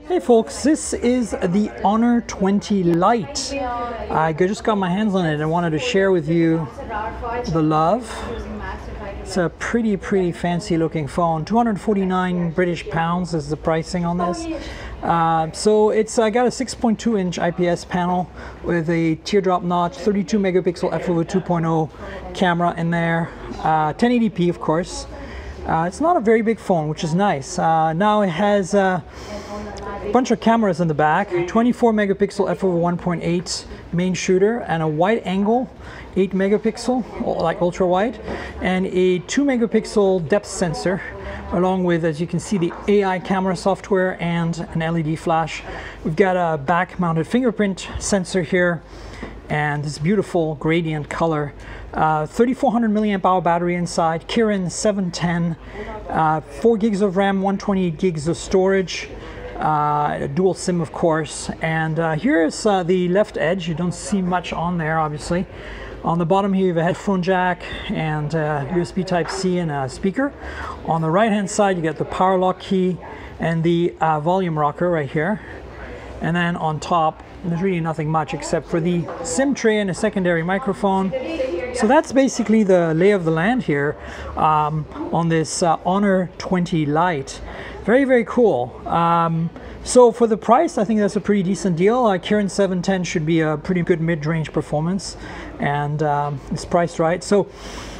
Hey folks, this is the Honor 20 Lite. I just got my hands on it and wanted to share with you the love. It's a pretty fancy looking phone. 249 British pounds is the pricing on this. So it's got a 6.2 inch IPS panel with a teardrop notch, 32 megapixel f/2.0 camera in there, 1080p of course. It's not a very big phone, which is nice. Now it has a bunch of cameras in the back, 24 megapixel f/1.8 main shooter and a wide angle 8 megapixel, like ultra wide, and a 2 megapixel depth sensor, along with, as you can see, the AI camera software and an LED flash. We've got a back mounted fingerprint sensor here and this beautiful gradient color. 3400 milliamp hour battery inside, Kirin 710, 4 gigs of RAM, 128 gigs of storage, dual SIM of course. And here's the left edge. You don't see much on there obviously. On the bottom here you have a headphone jack and USB Type-C and a speaker. On the right hand side you get the power lock key and the volume rocker right here. And then on top there's really nothing much except for the SIM tray and a secondary microphone. So that's basically the lay of the land here on this Honor 20 Lite. Very cool. So for the price, I think that's a pretty decent deal. Kirin 710 should be a pretty good mid-range performance, and it's priced right. So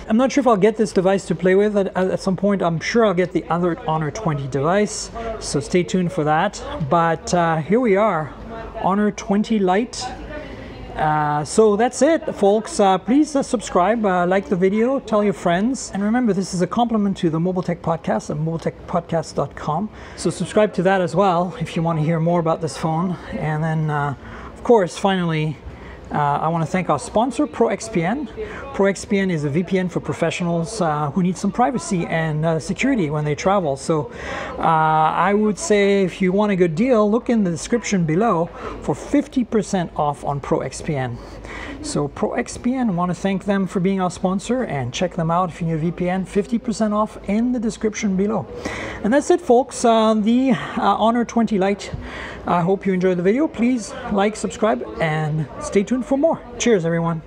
I'm not sure if I'll get this device to play with at some point. I'm sure I'll get the other Honor 20 device, so stay tuned for that. But here we are, Honor 20 Lite. So that's it, folks. Please subscribe, like the video, tell your friends, and remember, this is a compliment to the Mobile Tech Podcast at mobiletechpodcast.com. So subscribe to that as well if you want to hear more about this phone. And then, of course, finally, I want to thank our sponsor, ProXPN. ProXPN is a VPN for professionals who need some privacy and security when they travel. So I would say if you want a good deal, look in the description below for 50% off on ProXPN. So ProXPN, I want to thank them for being our sponsor, and check them out if you need a VPN, 50% off in the description below. And that's it, folks. The Honor 20 Lite. I hope you enjoyed the video. Please like, subscribe, and stay tuned for more. Cheers, everyone.